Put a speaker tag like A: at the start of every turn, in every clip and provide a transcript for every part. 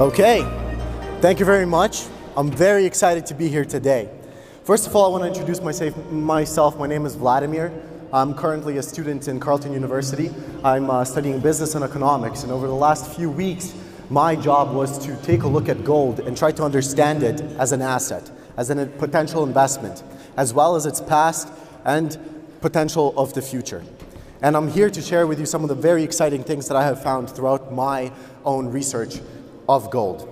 A: Okay, thank you very much. I'm very excited to be here today. First of all, I want to introduce myself. My name is Vladimir. I'm currently a student in Carleton University. I'm studying business and economics, and over the last few weeks, my job was to take a look at gold and try to understand it as an asset, as a potential investment, as well as its past and potential of the future. And I'm here to share with you some of the very exciting things that I have found throughout my own research of gold.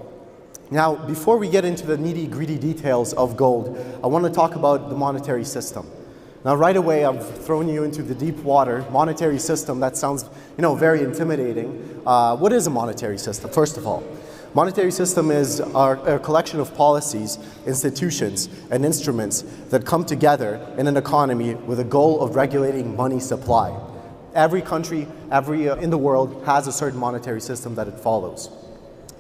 A: Now, before we get into the nitty-gritty details of gold, I want to talk about the monetary system. Now, right away, I've thrown you into the deep water. Monetary system, that sounds, very intimidating. What is a monetary system, first of all? Monetary system is a collection of policies, institutions, and instruments that come together in an economy with a goal of regulating money supply. Every country, in the world has a certain monetary system that it follows.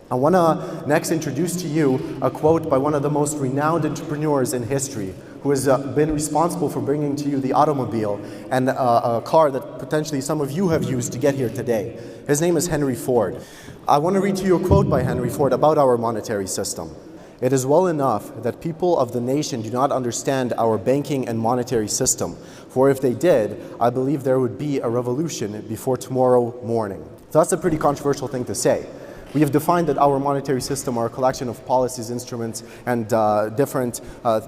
A: I want to next introduce to you a quote by one of the most renowned entrepreneurs in history, who has been responsible for bringing to you the automobile and a car that potentially some of you have used to get here today. His name is Henry Ford. I want to read to you a quote by Henry Ford about our monetary system. "It is well enough that people of the nation do not understand our banking and monetary system, for if they did, I believe there would be a revolution before tomorrow morning." So that's a pretty controversial thing to say. We have defined that our monetary system are a collection of policies, instruments, and different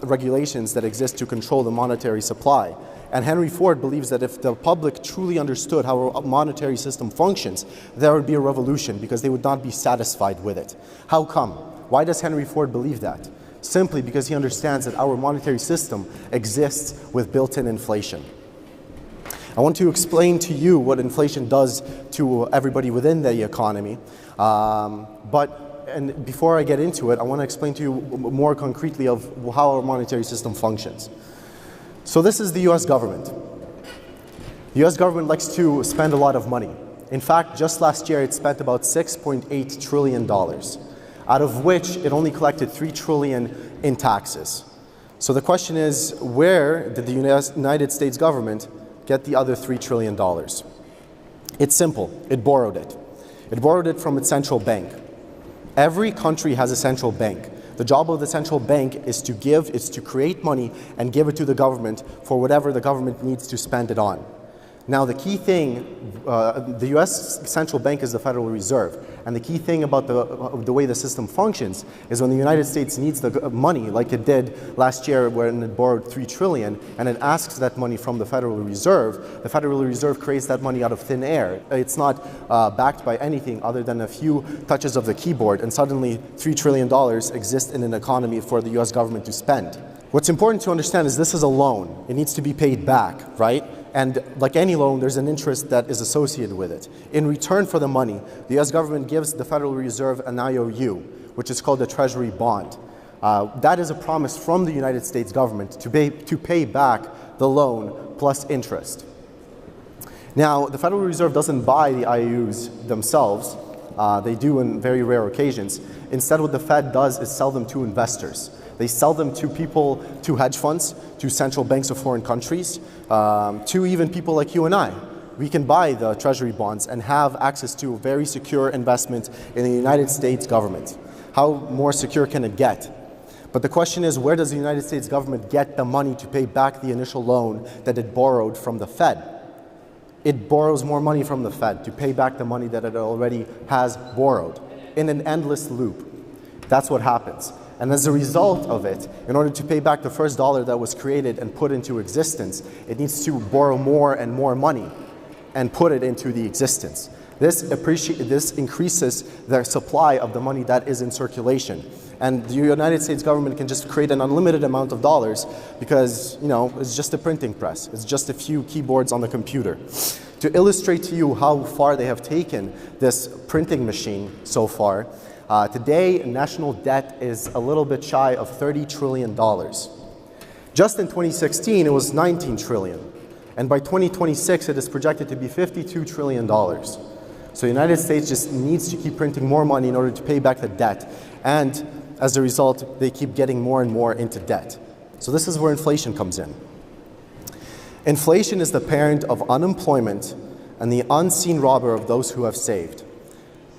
A: regulations that exist to control the monetary supply. And Henry Ford believes that if the public truly understood how our monetary system functions, there would be a revolution because they would not be satisfied with it. How come? Why does Henry Ford believe that? Simply because he understands that our monetary system exists with built-in inflation. I want to explain to you what inflation does to everybody within the economy. And before I get into it, I want to explain to you more concretely of how our monetary system functions. So this is the US government. The US government likes to spend a lot of money. In fact, just last year it spent about $6.8 trillion, out of which it only collected $3 trillion in taxes. So the question is, where did the United States government get the other $3 trillion? It's simple. It borrowed it. It borrowed it from its central bank. Every country has a central bank. The job of the central bank is to create money and give it to the government for whatever the government needs to spend it on. Now, the key thing, the US central bank is the Federal Reserve, and the key thing about the way the system functions is when the United States needs the money, like it did last year when it borrowed $3 trillion, and it asks that money from the Federal Reserve creates that money out of thin air. It's not backed by anything other than a few touches of the keyboard, and suddenly $3 trillion exists in an economy for the US government to spend. What's important to understand is this is a loan. It needs to be paid back, right? And like any loan, there's an interest that is associated with it. In return for the money, the US government gives the Federal Reserve an IOU, which is called a treasury bond. That is a promise from the United States government to pay back the loan plus interest. Now, the Federal Reserve doesn't buy the IOUs themselves. They do in very rare occasions. Instead, what the Fed does is sell them to investors. They sell them to people, to hedge funds, to central banks of foreign countries, to even people like you and I. We can buy the treasury bonds and have access to a very secure investment in the United States government. How more secure can it get? But the question is, where does the United States government get the money to pay back the initial loan that it borrowed from the Fed? It borrows more money from the Fed to pay back the money that it already has borrowed in an endless loop. That's what happens. And as a result of it, in order to pay back the first dollar that was created and put into existence, it needs to borrow more and more money and put it into the existence. This increases the supply of the money that is in circulation. And the United States government can just create an unlimited amount of dollars because, it's just a printing press. It's just a few keyboards on the computer. To illustrate to you how far they have taken this printing machine so far, today, national debt is a little bit shy of $30 trillion. Just in 2016, it was $19 trillion. And by 2026, it is projected to be $52 trillion. So the United States just needs to keep printing more money in order to pay back the debt. And as a result, they keep getting more and more into debt. So this is where inflation comes in. Inflation is the parent of unemployment and the unseen robber of those who have saved.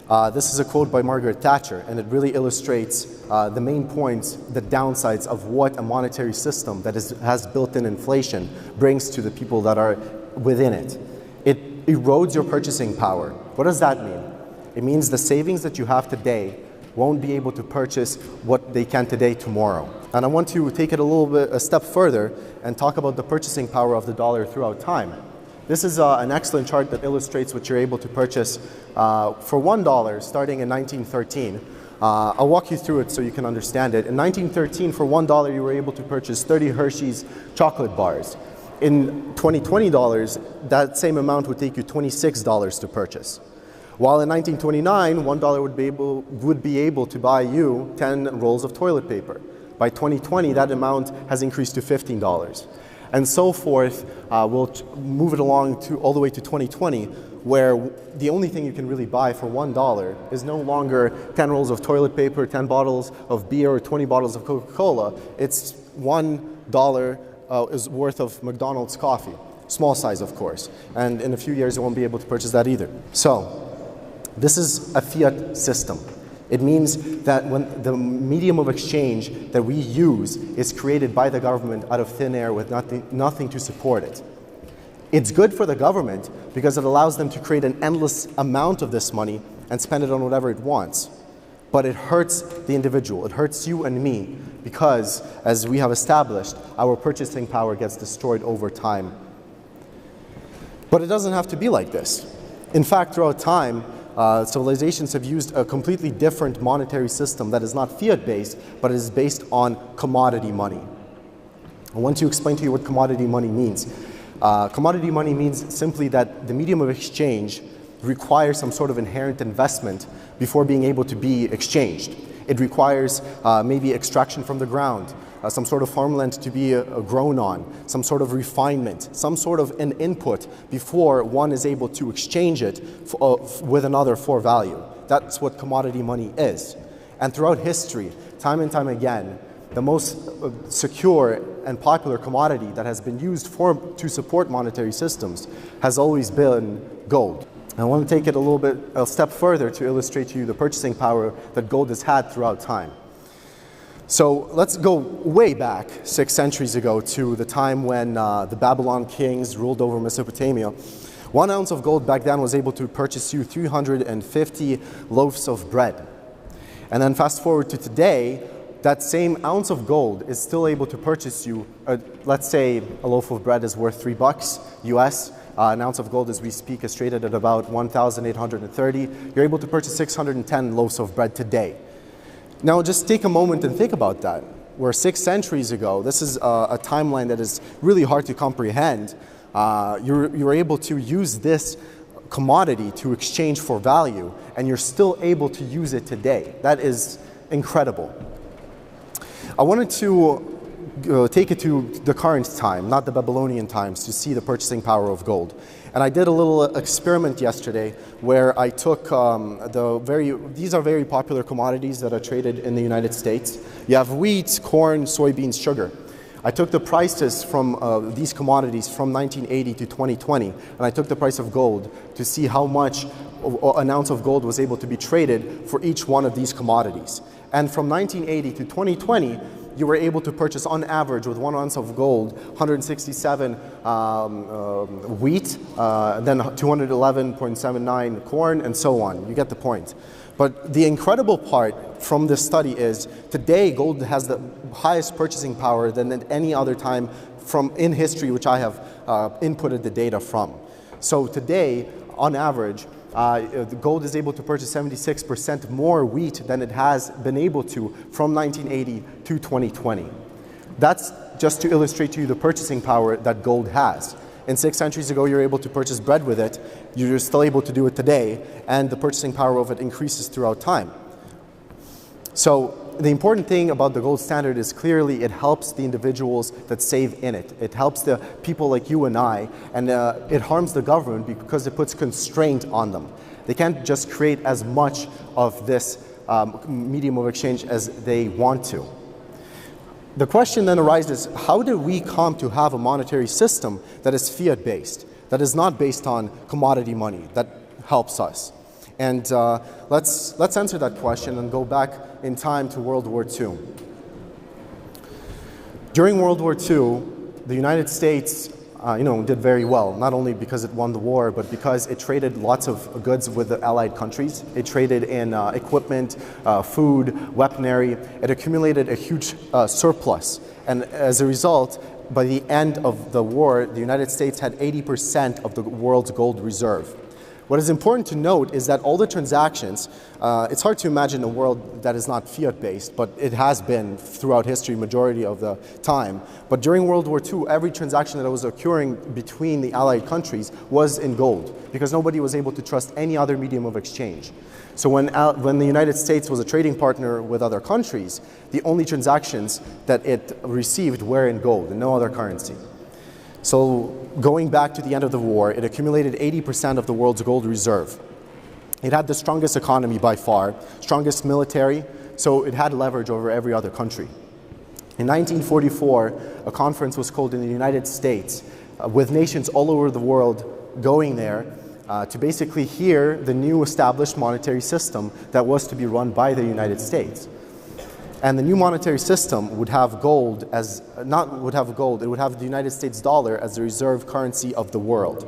A: This is a quote by Margaret Thatcher, and it really illustrates the main points, the downsides of what a monetary system that has built-in inflation brings to the people that are within it. It erodes your purchasing power. What does that mean? It means the savings that you have today won't be able to purchase what they can today tomorrow. And I want to take it a step further and talk about the purchasing power of the dollar throughout time. This is an excellent chart that illustrates what you're able to purchase for $1 starting in 1913. I'll walk you through it so you can understand it. In 1913, for $1, you were able to purchase 30 Hershey's chocolate bars. In 2020 dollars, that same amount would take you $26 to purchase. While in 1929, $1 would be able to buy you 10 rolls of toilet paper. By 2020, that amount has increased to $15. And so forth. We'll move it along all the way to 2020, where the only thing you can really buy for $1 is no longer 10 rolls of toilet paper, 10 bottles of beer, or 20 bottles of Coca-Cola. It's $1 is worth of McDonald's coffee. Small size, of course. And in a few years, you won't be able to purchase that either. So this is a fiat system. It means that when the medium of exchange that we use is created by the government out of thin air with nothing to support it. It's good for the government because it allows them to create an endless amount of this money and spend it on whatever it wants. But it hurts the individual. It hurts you and me because, as we have established, our purchasing power gets destroyed over time. But it doesn't have to be like this. In fact, throughout time, civilizations have used a completely different monetary system that is not fiat-based, but is based on commodity money. I want to explain to you what commodity money means. Commodity money means simply that the medium of exchange requires some sort of inherent investment before being able to be exchanged. It requires maybe extraction from the ground, some sort of farmland to be grown on, some sort of refinement, some sort of an input before one is able to exchange it with another for value. That's what commodity money is. And throughout history, time and time again, the most secure and popular commodity that has been used to support monetary systems has always been gold. I want to take it a step further to illustrate to you the purchasing power that gold has had throughout time. So let's go way back 6 centuries ago to the time when the Babylon kings ruled over Mesopotamia. 1 ounce of gold back then was able to purchase you 350 loaves of bread. And then fast forward to today, that same ounce of gold is still able to purchase you, let's say a loaf of bread is worth $3 US. An ounce of gold as we speak is traded at about 1,830. You're able to purchase 610 loaves of bread today. Now just take a moment and think about that. Where 6 centuries ago, this is a timeline that is really hard to comprehend. You're able to use this commodity to exchange for value, and you're still able to use it today. That is incredible. I wanted to take it to the current time, not the Babylonian times, to see the purchasing power of gold. And I did a little experiment yesterday where I took these are very popular commodities that are traded in the United States. You have wheat, corn, soybeans, sugar. I took the prices from these commodities from 1980 to 2020, and I took the price of gold to see how much an ounce of gold was able to be traded for each one of these commodities. And from 1980 to 2020, you were able to purchase on average with 1 ounce of gold 167 wheat, then 211.79 corn, and so on. You get the point. But the incredible part from this study is today gold has the highest purchasing power than at any other time in history which I have inputted the data from. So today, on average, the gold is able to purchase 76% more wheat than it has been able to from 1980 to 2020. That's just to illustrate to you the purchasing power that gold has. And 6 centuries ago, you're able to purchase bread with it. You're still able to do it today, and the purchasing power of it increases throughout time. So the important thing about the gold standard is clearly it helps the individuals that save in it. It helps the people like you and I, and it harms the government because it puts constraint on them. They can't just create as much of this medium of exchange as they want to. The question then arises, how do we come to have a monetary system that is fiat-based, that is not based on commodity money, that helps us? And let's answer that question and go back in time to World War II. During World War II, the United States did very well, not only because it won the war, but because it traded lots of goods with the Allied countries. It traded in equipment, food, weaponry. It accumulated a huge surplus. And as a result, by the end of the war, the United States had 80% of the world's gold reserve. What is important to note is that all the transactions, it's hard to imagine a world that is not fiat-based, but it has been throughout history majority of the time. But during World War II, every transaction that was occurring between the Allied countries was in gold, because nobody was able to trust any other medium of exchange. So when the United States was a trading partner with other countries, the only transactions that it received were in gold and no other currency. So going back to the end of the war, it accumulated 80% of the world's gold reserve. It had the strongest economy by far, strongest military, so it had leverage over every other country. In 1944, a conference was called in the United States with nations all over the world going there to basically hear the new established monetary system that was to be run by the United States. And the new monetary system would have gold as, it would have the United States dollar as the reserve currency of the world.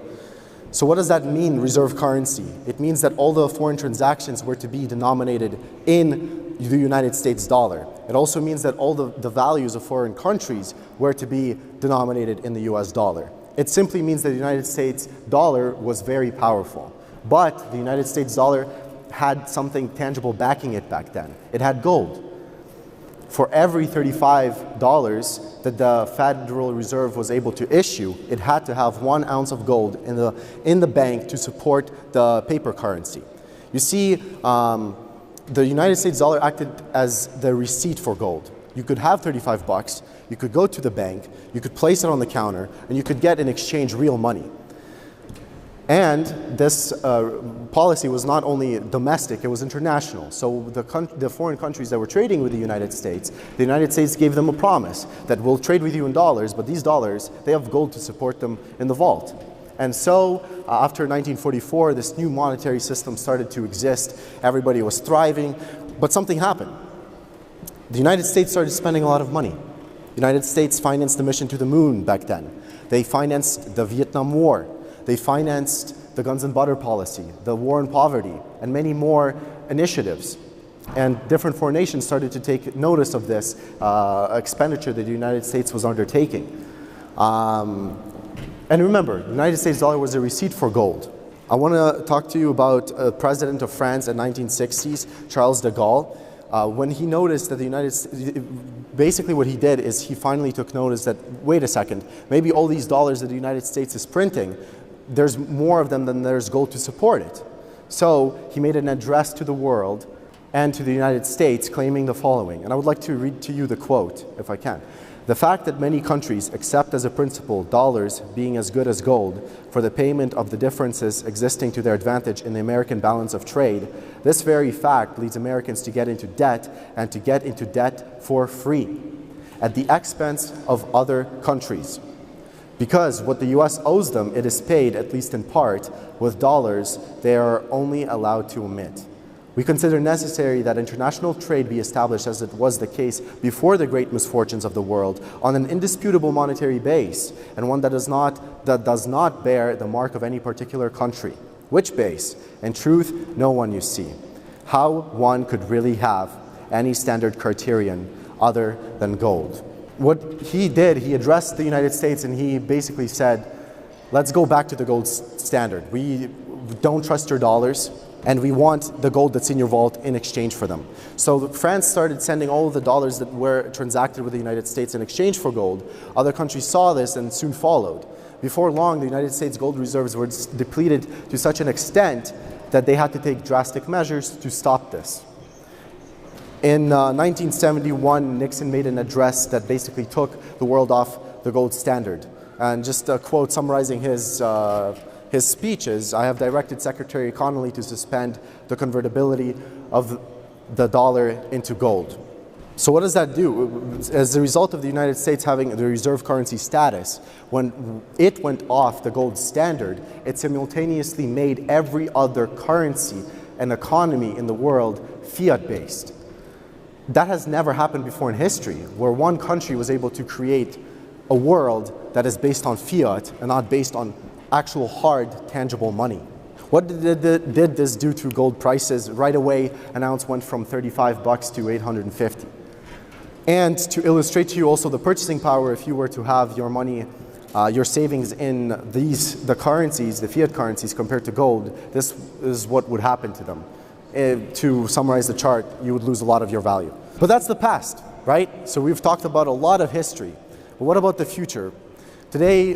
A: So what does that mean, reserve currency? It means that all the foreign transactions were to be denominated in the United States dollar. It also means that all the values of foreign countries were to be denominated in the US dollar. It simply means that the United States dollar was very powerful. But the United States dollar had something tangible backing it back then. It had gold. For every $35 that the Federal Reserve was able to issue, it had to have 1 ounce of gold in the bank to support the paper currency. You see, the United States dollar acted as the receipt for gold. You could have 35 bucks, you could go to the bank, you could place it on the counter, and you could get in exchange real money. And this policy was not only domestic, it was international. So the foreign countries that were trading with the United States gave them a promise that we'll trade with you in dollars, but these dollars, they have gold to support them in the vault. And so after 1944, this new monetary system started to exist. Everybody was thriving, but something happened. The United States started spending a lot of money. The United States financed the mission to the moon back then. They financed the Vietnam War. They financed the guns and butter policy, the war on poverty, and many more initiatives. And different foreign nations started to take notice of this expenditure that the United States was undertaking. And remember, the United States dollar was a receipt for gold. I want to talk to you about President of France in the 1960s, Charles de Gaulle. When he noticed that the United States, basically what he did is he finally took notice that, wait a second, maybe all these dollars that the United States is printing, there's more of them than there's gold to support it. So he made an address to the world and to the United States claiming the following, and I would like to read to you the quote, if I can. The fact that many countries accept as a principle dollars being as good as gold for the payment of the differences existing to their advantage in the American balance of trade, this very fact leads Americans to get into debt, and to get into debt for free, at the expense of other countries. Because what the US owes them, it is paid, at least in part, with dollars they are only allowed to emit. We consider necessary that international trade be established, as it was the case before the great misfortunes of the world, on an indisputable monetary base, and one that does not bear the mark of any particular country. Which base? In truth, no one, you see. How one could really have any standard criterion other than gold. What he did, he addressed the United States and he basically said, let's go back to the gold standard. We don't trust your dollars, and we want the gold that's in your vault in exchange for them. So France started sending all of the dollars that were transacted with the United States in exchange for gold. Other countries saw this and soon followed. Before long, the United States gold reserves were depleted to such an extent that they had to take drastic measures to stop this. In 1971, Nixon made an address that basically took the world off the gold standard. And just a quote summarizing his speeches, I have directed Secretary Connolly to suspend the convertibility of the dollar into gold. So what does that do? As a result of the United States having the reserve currency status, when it went off the gold standard, it simultaneously made every other currency an economy in the world fiat-based. That has never happened before in history, where one country was able to create a world that is based on fiat and not based on actual hard, tangible money. What did this do to gold prices? Right away, an ounce went from 35 bucks to 850. And to illustrate to you also the purchasing power, if you were to have your money, your savings in the currencies, the fiat currencies compared to gold, this is what would happen to them. To summarize the chart, you would lose a lot of your value. But that's the past, right? So we've talked about a lot of history. But what about the future? Today,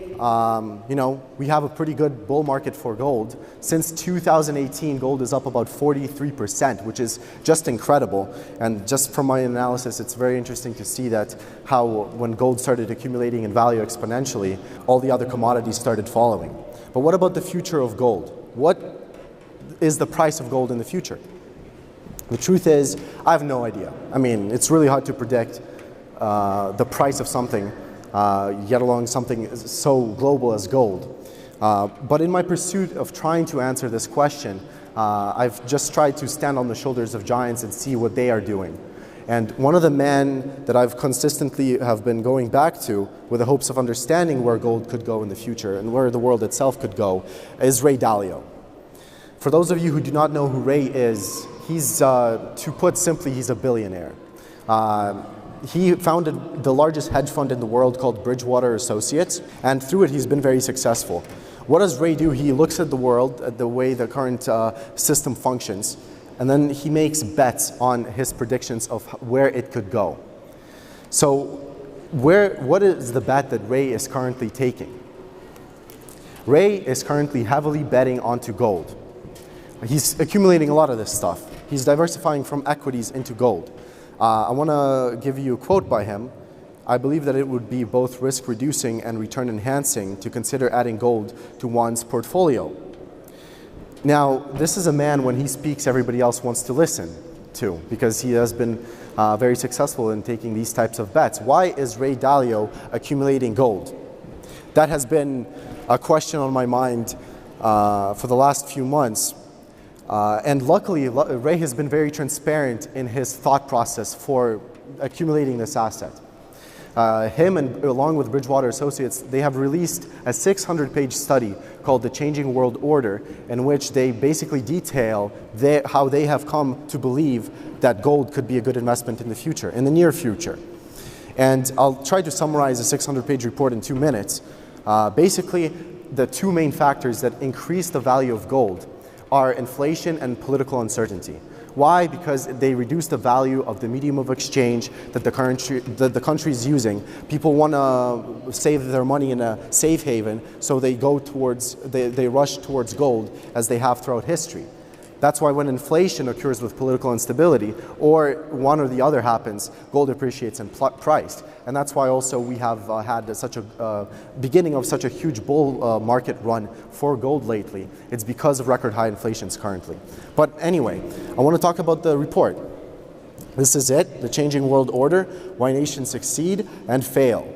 A: we have a pretty good bull market for gold. Since 2018, gold is up about 43%, which is just incredible. And just from my analysis, it's very interesting to see that how when gold started accumulating in value exponentially, all the other commodities started following. But what about the future of gold? What is the price of gold in the future? The truth is, I have no idea. I mean, it's really hard to predict the price of something, yet alone something so global as gold. But in my pursuit of trying to answer this question, I've just tried to stand on the shoulders of giants and see what they are doing. And one of the men that I've consistently have been going back to with the hopes of understanding where gold could go in the future and where the world itself could go is Ray Dalio. For those of you who do not know who Ray is, he's, to put simply, he's a billionaire. He founded the largest hedge fund in the world called Bridgewater Associates, and through it he's been very successful. What does Ray do? He looks at the world, at the way the current system functions, and then he makes bets on his predictions of where it could go. So what is the bet that Ray is currently taking? Ray is currently heavily betting onto gold. He's accumulating a lot of this stuff. He's diversifying from equities into gold. I want to give you a quote by him. I believe that it would be both risk reducing and return enhancing to consider adding gold to one's portfolio. Now, this is a man, when he speaks, everybody else wants to listen to, because he has been very successful in taking these types of bets. Why is Ray Dalio accumulating gold? That has been a question on my mind for the last few months. And luckily, Ray has been very transparent in his thought process for accumulating this asset. Him and along with Bridgewater Associates, they have released a 600-page study called The Changing World Order, in which they basically detail how they have come to believe that gold could be a good investment in the future, in the near future. And I'll try to summarize a 600-page report in 2 minutes. Basically, the two main factors that increase the value of gold are inflation and political uncertainty. Why? Because they reduce the value of the medium of exchange that the country is using. People want to save their money in a safe haven, so they go towards, they rush towards gold as they have throughout history. That's why when inflation occurs with political instability, or one or the other happens, gold appreciates in price. And that's why also we have had such a beginning of such a huge bull market run for gold lately. It's because of record high inflations currently. But anyway, I want to talk about the report. This is it, The Changing World Order, Why Nations Succeed and Fail.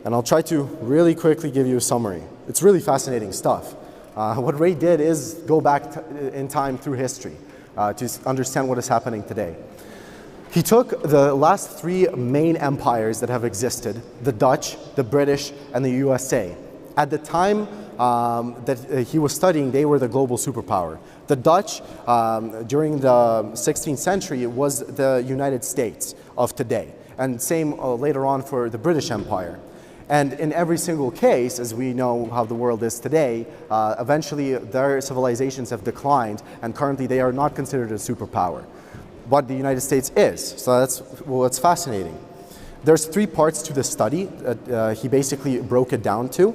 A: And I'll try to really quickly give you a summary. It's really fascinating stuff. What Ray did is go back in time through history to understand what is happening today. He took the last three main empires that have existed, the Dutch, the British, and the USA. At the time that he was studying, they were the global superpower. The Dutch, during the 16th century, was the United States of today. And same later on for the British Empire. And in every single case, as we know how the world is today, eventually their civilizations have declined, and currently they are not considered a superpower. But the United States is, so that's what's fascinating. There's three parts to the study that he basically broke it down to.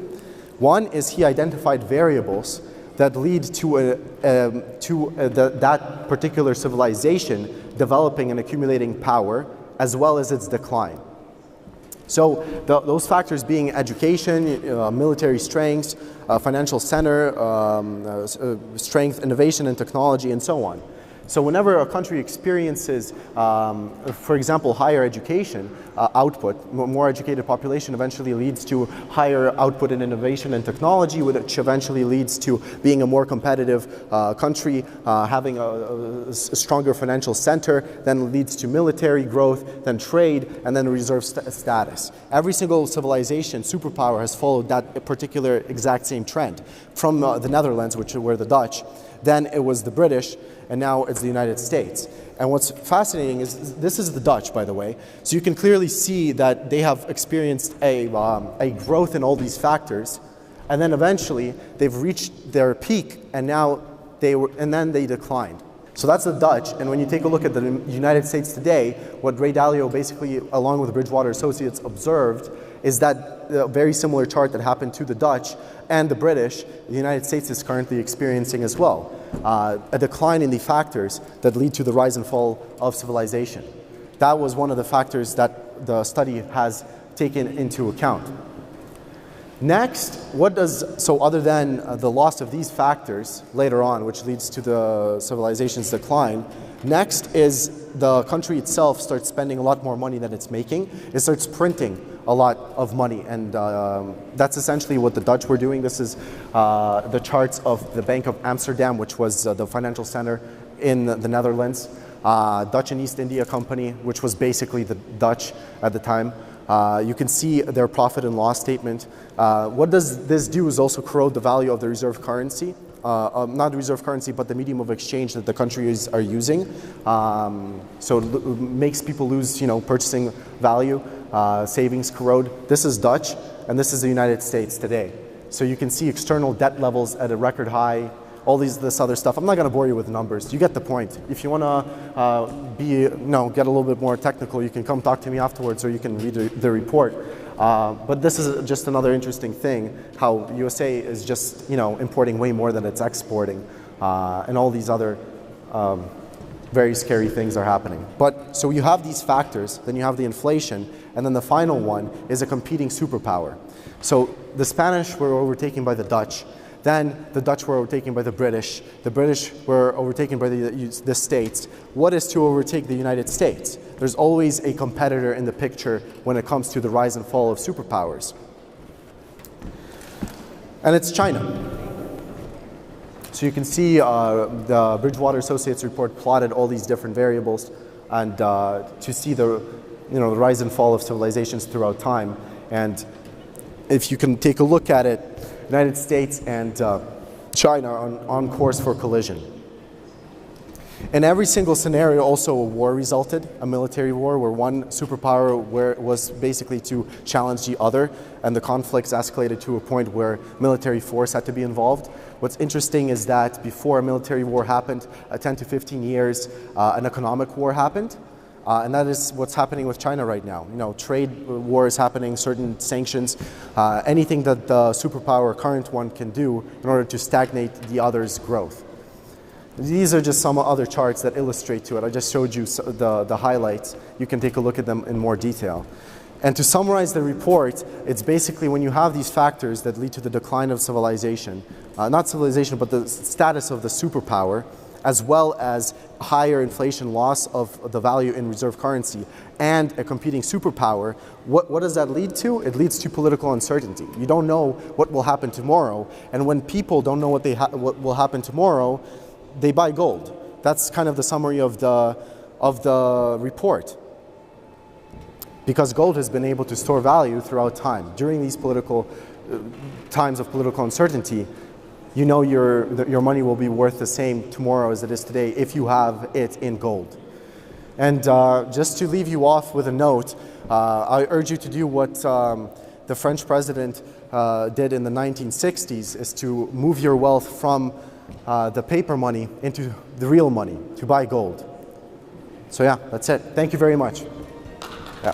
A: One is he identified variables that lead to that particular civilization developing and accumulating power, as well as its decline. So those factors being education, military strengths, financial center, strength, innovation, and technology, and so on. So whenever a country experiences, for example, higher education output, more educated population eventually leads to higher output in innovation and technology, which eventually leads to being a more competitive country, having a stronger financial center, then leads to military growth, then trade, and then reserve status. Every single civilization, superpower, has followed that particular exact same trend. From the Netherlands, which were the Dutch, then it was the British, and now it's the United States. And what's fascinating is, this is the Dutch, by the way, so you can clearly see that they have experienced a growth in all these factors, and then eventually they've reached their peak, and then they declined. So that's the Dutch, and when you take a look at the United States today, what Ray Dalio basically, along with Bridgewater Associates, observed is that a very similar chart that happened to the Dutch and the British, the United States is currently experiencing as well. A decline in the factors that lead to the rise and fall of civilization. That was one of the factors that the study has taken into account. Next, so other than the loss of these factors later on, which leads to the civilization's decline, next is the country itself starts spending a lot more money than it's making. It starts printing a lot of money, and that's essentially what the Dutch were doing. This is the charts of the Bank of Amsterdam, which was the financial center in the Netherlands. Dutch and East India Company, which was basically the Dutch at the time. You can see their profit and loss statement. What does this do is also corrode the value of the reserve currency. Not the reserve currency, but the medium of exchange that the countries are using. So it makes people lose, purchasing value, savings corrode. This is Dutch, and this is the United States today. So you can see external debt levels at a record high, all this other stuff. I'm not going to bore you with numbers. You get the point. If you want to get a little bit more technical, you can come talk to me afterwards, or you can read the report. But this is just another interesting thing, how USA is just importing way more than it's exporting, and all these other very scary things are happening. But so you have these factors, then you have the inflation, and then the final one is a competing superpower. So the Spanish were overtaken by the Dutch. Then the Dutch were overtaken by the British were overtaken by the States. What is to overtake the United States? There's always a competitor in the picture when it comes to the rise and fall of superpowers. And it's China. So you can see the Bridgewater Associates report plotted all these different variables, and to see the rise and fall of civilizations throughout time. And if you can take a look at it, United States and China are on course for collision. In every single scenario, also a war resulted, a military war, where one superpower was basically to challenge the other, and the conflicts escalated to a point where military force had to be involved. What's interesting is that before a military war happened, 10 to 15 years, an economic war happened. And that is what's happening with China right now. Trade war is happening, certain sanctions, anything that the superpower, current one, can do in order to stagnate the other's growth. These are just some other charts that illustrate to it. I just showed you the highlights. You can take a look at them in more detail. And to summarize the report, it's basically when you have these factors that lead to the decline of civilization, not civilization, but the status of the superpower, as well as higher inflation, loss of the value in reserve currency, and a competing superpower, what does that lead to? It leads to political uncertainty. You don't know what will happen tomorrow, and when people don't know what will happen tomorrow, they buy gold. That's kind of the summary of the report. Because gold has been able to store value throughout time. During these times of political uncertainty, your money will be worth the same tomorrow as it is today if you have it in gold. And just to leave you off with a note, I urge you to do what the French president did in the 1960s, is to move your wealth from the paper money into the real money, to buy gold. So yeah, that's it. Thank you very much. Yeah.